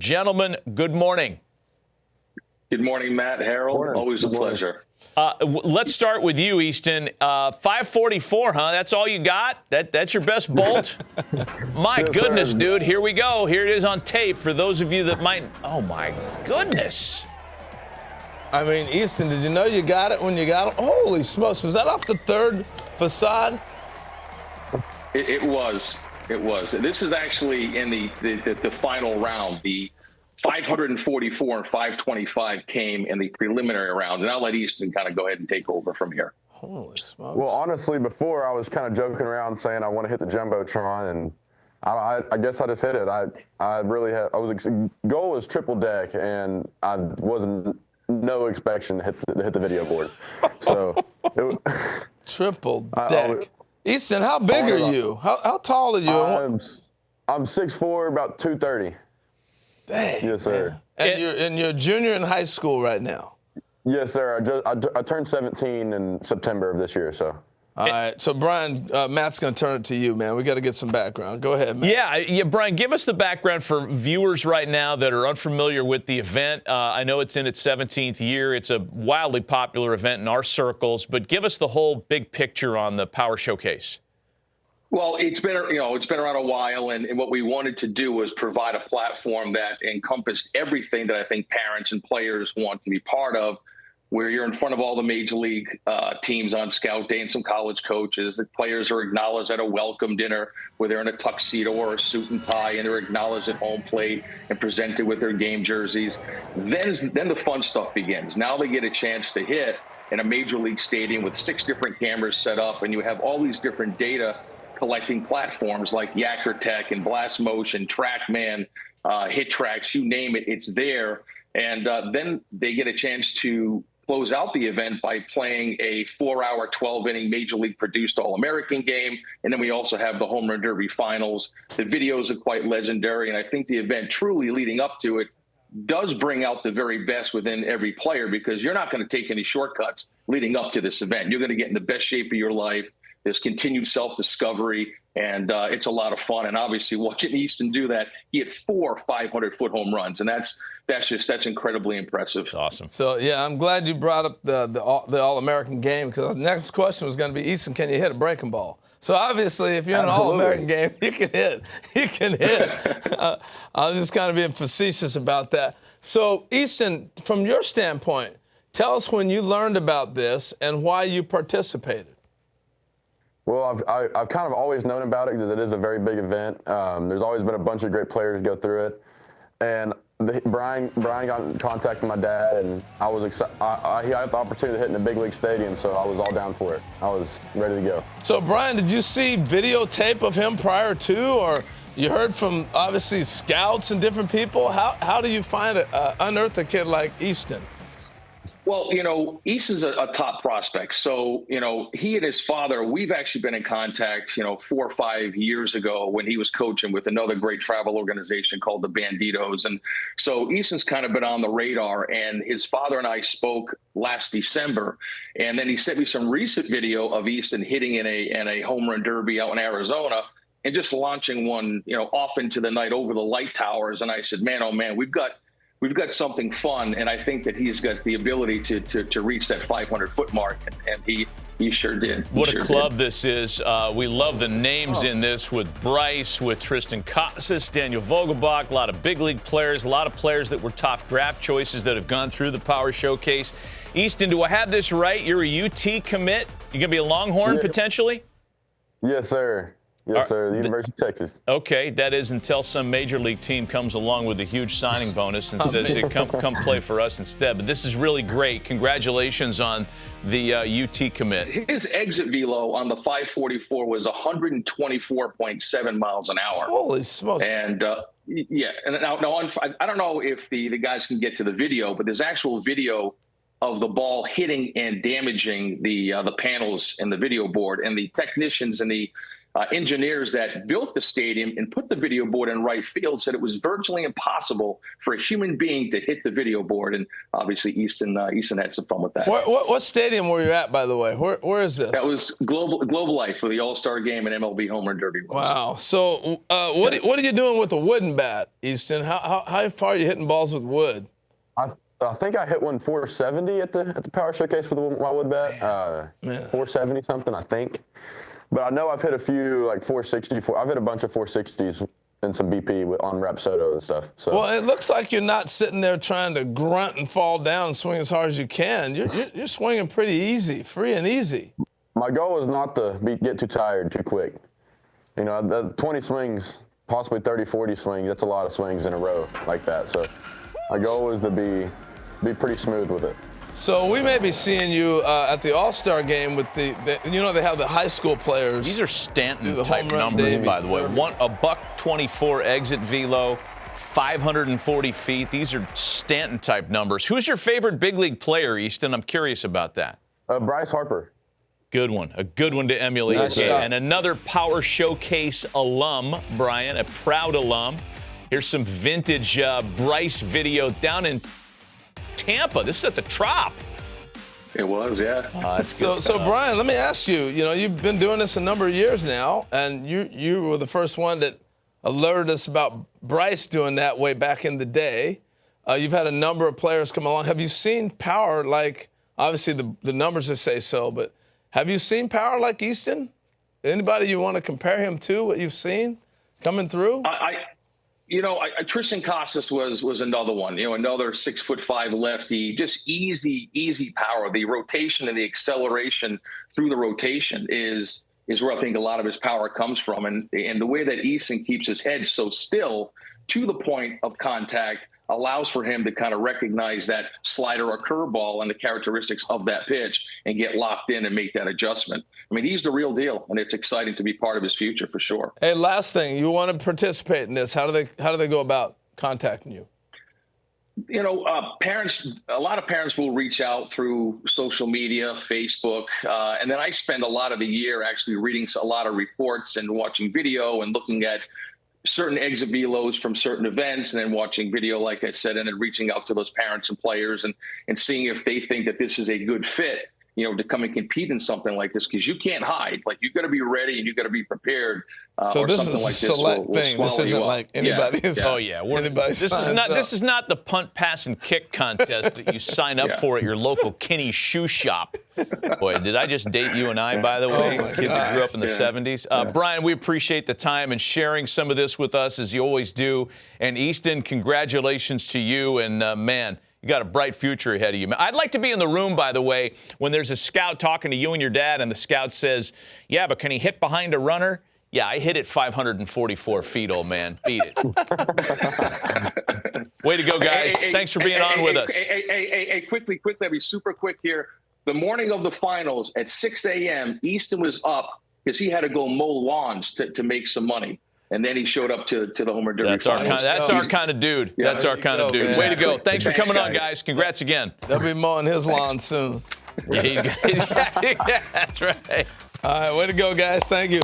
Gentlemen, good morning. Good morning, Matt, Harold. Morning. Always a pleasure. Let's start with you, Easton. 544, huh? That's all you got? That's your best bolt? My goodness, dude. Here we go. Here it is on tape for those of you that might. Oh, my goodness. I mean, Easton, did you know you got it when you got it? Holy smokes. Was that off the third facade? It was. It was. This is actually in the final round. The 544 and 525 came in the preliminary round, and I'll let Easton kind of go ahead and take over from here. Holy smokes. Well, honestly, before I was kind of joking around saying I want to hit the Jumbotron, and I guess I just hit it. I really had. Goal was triple deck, and I wasn't no expectation to hit the video board. So triple deck. Easton, how big are you? How tall are you? I'm 6'4", about 230. Dang. Yes, sir. And you're a junior in high school right now. Yes, sir. I turned 17 in September of this year, so. All right. So, Brian, Matt's going to turn it to you, man. We got to get some background. Go ahead, Matt. Yeah, Brian, give us the background for viewers right now that are unfamiliar with the event. I know it's in its 17th year. It's a wildly popular event in our circles, but give us the whole big picture on the Power Showcase. Well, it's been around a while, and what we wanted to do was provide a platform that encompassed everything that I think parents and players want to be part of, where you're in front of all the major league teams on scout day and some college coaches. The players are acknowledged at a welcome dinner where they're in a tuxedo or a suit and tie, and they're acknowledged at home plate and presented with their game jerseys. Then the fun stuff begins. Now they get a chance to hit in a major league stadium with 6 different cameras set up, and you have all these different data collecting platforms like Yacker Tech and Blast Motion, TrackMan, Hit Tracks, you name it, it's there. And then they get a chance to close out the event by playing a 4-hour, 12-inning Major League produced All-American game. And then we also have the Home Run Derby finals. The videos are quite legendary, and I think the event truly leading up to it does bring out the very best within every player, because you're not going to take any shortcuts leading up to this event. You're going to get in the best shape of your life. There's continued self-discovery, and it's a lot of fun. And obviously, watching Easton do that, he hit 4 500-foot home runs, and that's incredibly impressive. That's awesome. So yeah, I'm glad you brought up the All-American game, because the next question was going to be, Easton, can you hit a breaking ball? So obviously, if you're in an All-American game, you can hit. You can hit. I was just kind of being facetious about that. So Easton, from your standpoint, tell us when you learned about this and why you participated. Well, I've kind of always known about it because it is a very big event. There's always been a bunch of great players go through it. And Brian got in contact with my dad, and I was excited. He had the opportunity to hit in a big league stadium, so I was all down for it. I was ready to go. So, Brian, did you see videotape of him prior to, or you heard from, obviously, scouts and different people? How do you unearth a kid like Easton? Well, Easton's a top prospect. So, he and his father, we've actually been in contact, 4 or 5 years ago when he was coaching with another great travel organization called the Banditos. And so Easton's kind of been on the radar, and his father and I spoke last December. And then he sent me some recent video of Easton hitting in a home run derby out in Arizona and just launching one, off into the night over the light towers. And I said, man, oh man, we've got something fun, and I think that he's got the ability to reach that 500-foot mark, and he sure did. What a club this is. We love the names in this with Bryce, with Tristan Casas, Daniel Vogelbach, a lot of big league players, a lot of players that were top draft choices that have gone through the Power Showcase. Easton, do I have this right? You're a UT commit? You're going to be a Longhorn potentially? Yes, sir. Yes, sir. The University of Texas. Okay, that is until some major league team comes along with a huge signing bonus and says, hey, come play for us instead. But this is really great. Congratulations on the UT commit. His exit velo on the 544 was 124.7 miles an hour. Holy smokes. And yeah, and now I don't know if the guys can get to the video, but there's actual video of the ball hitting and damaging the panels in the video board, and the technicians and the engineers that built the stadium and put the video board in right field said it was virtually impossible for a human being to hit the video board. And obviously Easton had some fun with that. What stadium were you at, by the way? Where is this? That was Global Life, where the All-Star Game and MLB Home Run Derby was. Wow. So what are you doing with the wooden bat, Easton? How far are you hitting balls with wood? I think I hit one 470 at the Power Showcase with my wood bat. 470 something, I think. But I know I've hit a few like 460. I've hit a bunch of 460s and some BP on Rapsodo and stuff. So. Well, it looks like you're not sitting there trying to grunt and fall down and swing as hard as you can. You're swinging pretty easy, free and easy. My goal is not to get too tired too quick. You know, the 20 swings, possibly 30, 40 swings, that's a lot of swings in a row like that. So my goal is to be pretty smooth with it. So we may be seeing you at the All-Star Game with they have the high school players. These are Stanton-type numbers, by the way. A $124 exit velo, 540 feet. These are Stanton-type numbers. Who's your favorite big league player, Easton? I'm curious about that. Bryce Harper. Good one. A good one to emulate. Nice Okay. shot. And another Power Showcase alum, Brian, a proud alum. Here's some vintage Bryce video down in Tampa. This is at the Trop. It was, yeah. So Brian, let me ask you. You know, you've been doing this a number of years now, and you were the first one that alerted us about Bryce doing that way back in the day. You've had a number of players come along. Have you seen power like? Obviously, the numbers just say so, but have you seen power like Easton? Anybody you want to compare him to? What you've seen coming through? Tristan Casas was another one. You know, another 6'5" lefty, just easy power. The rotation and the acceleration through the rotation is where I think a lot of his power comes from. And the way that Easton keeps his head so still to the point of contact allows for him to kind of recognize that slider or curveball and the characteristics of that pitch and get locked in and make that adjustment. I mean, he's the real deal, and it's exciting to be part of his future for sure. Hey, last thing, you want to participate in this? How do they go about contacting you? You know, a lot of parents will reach out through social media, Facebook, and then I spend a lot of the year actually reading a lot of reports and watching video and looking at certain exit velos from certain events, and then watching video, like I said, and then reaching out to those parents and players and seeing if they think that this is a good fit, you know, to come and compete in something like this, because you can't hide. Like, you got to be ready and you got to be prepared. So this is a select thing. This isn't like anybody's. Oh yeah, this is not the punt, pass, and kick contest that you sign up for at your local Kinney shoe shop. Boy, did I just date you and I, by the way? Kid that grew up in the 70s. Brian, we appreciate the time and sharing some of this with us, as you always do. And Easton, congratulations to you. And man, you got a bright future ahead of you. I'd like to be in the room, by the way, when there's a scout talking to you and your dad, and the scout says, "Yeah, but can he hit behind a runner?" Yeah, I hit it 544 feet, old man. Beat it. Way to go, guys. Thanks for being on with us. Quickly, I'll be super quick here. The morning of the finals at 6 a.m., Easton was up because he had to go mow lawns to make some money. And then he showed up to the Home Run Derby. That's our kind of dude. Yeah, that's our kind of dude. Exactly. Way to go. Thanks for coming on, guys. Congrats again. They'll be mowing his lawn soon. Yeah, that's right. All right, way to go, guys. Thank you.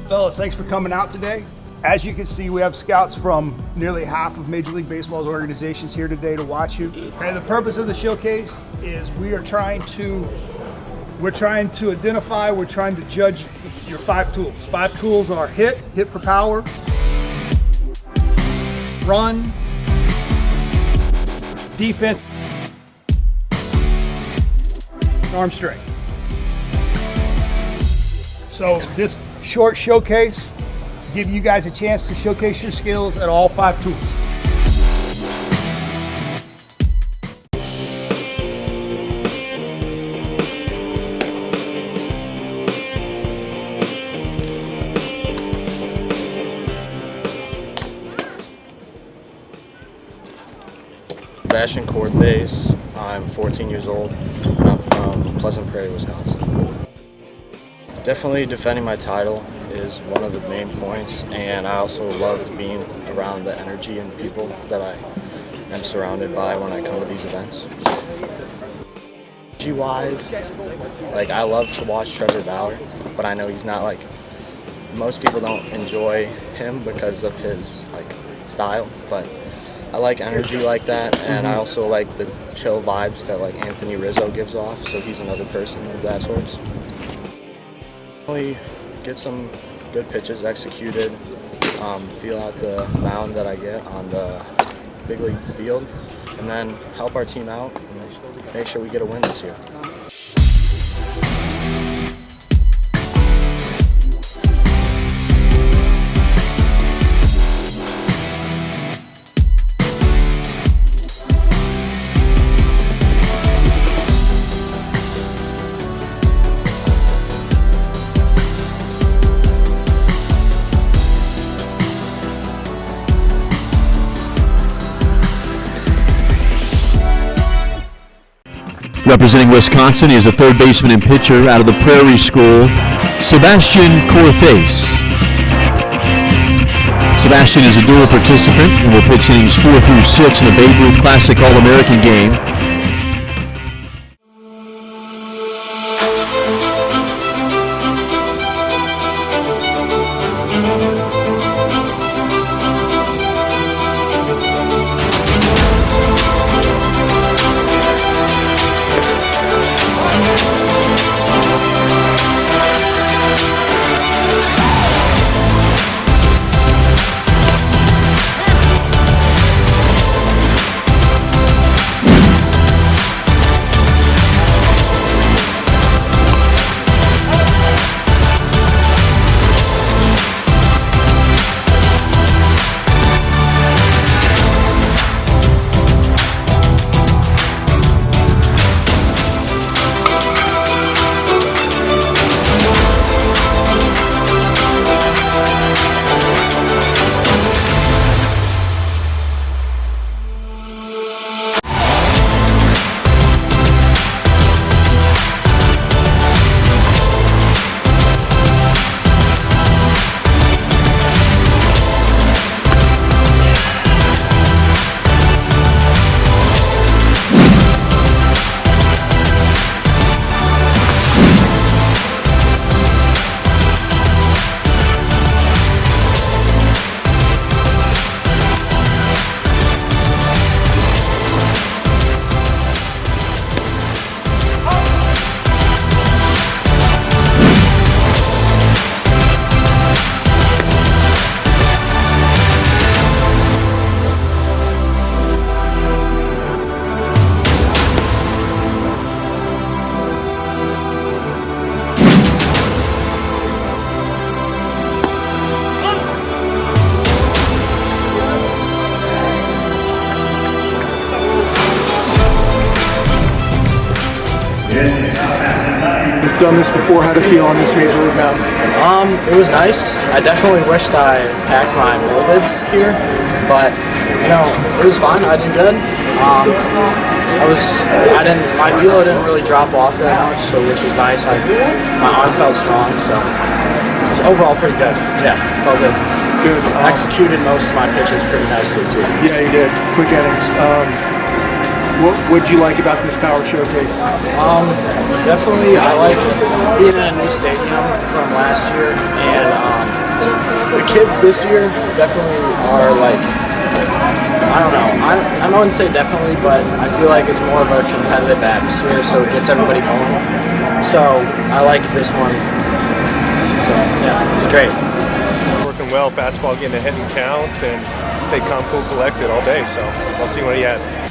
Fellas, thanks for coming out today. As you can see, we have scouts from nearly half of Major League Baseball's organizations here today to watch you. And the purpose of the showcase is we are trying to we're trying to identify, we're trying to judge your 5 tools. 5 tools are hit for power, run, defense, arm strength. So this short showcase give you guys a chance to showcase your skills at all 5 tools. Sebastian Korthase. I'm 14 years old and I'm from Pleasant Prairie, Wisconsin. Definitely defending my title is one of the main points, and I also loved being around the energy and people that I am surrounded by when I come to these events. Energy-wise, like, I love to watch Trevor Bauer, but I know he's not, like, most people don't enjoy him because of his, like, style, but I like energy like that, and I also like the chill vibes that, like, Anthony Rizzo gives off, so he's another person of that sort. Really get some good pitches executed, feel out the mound that I get on the big league field, and then help our team out and make sure we get a win this year. Representing Wisconsin is a third baseman and pitcher out of the Prairie School, Sebastian Korthase. Sebastian is a dual participant and will pitch innings 4 through 6 in the Babe Ruth Classic All-American game. You've done this before. How do you feel on this major league mound? It was nice. I definitely wished I packed my millibits here, but you know, it was fun. I did good. My velo didn't really drop off that much, so which was nice. My arm felt strong, so it was overall pretty good. Yeah, felt good. Good. Executed most of my pitches pretty nicely too. Yeah, you did. Quick innings. What would you like about this power showcase? Definitely, I like being in a new stadium from last year, and the kids this year definitely are like I don't know. I wouldn't say definitely, but I feel like it's more of a competitive atmosphere, so it gets everybody going. So I like this one. So yeah, it was great. Working well, fastball getting ahead in counts, and stay calm, cool, collected all day. So I'll see what he had.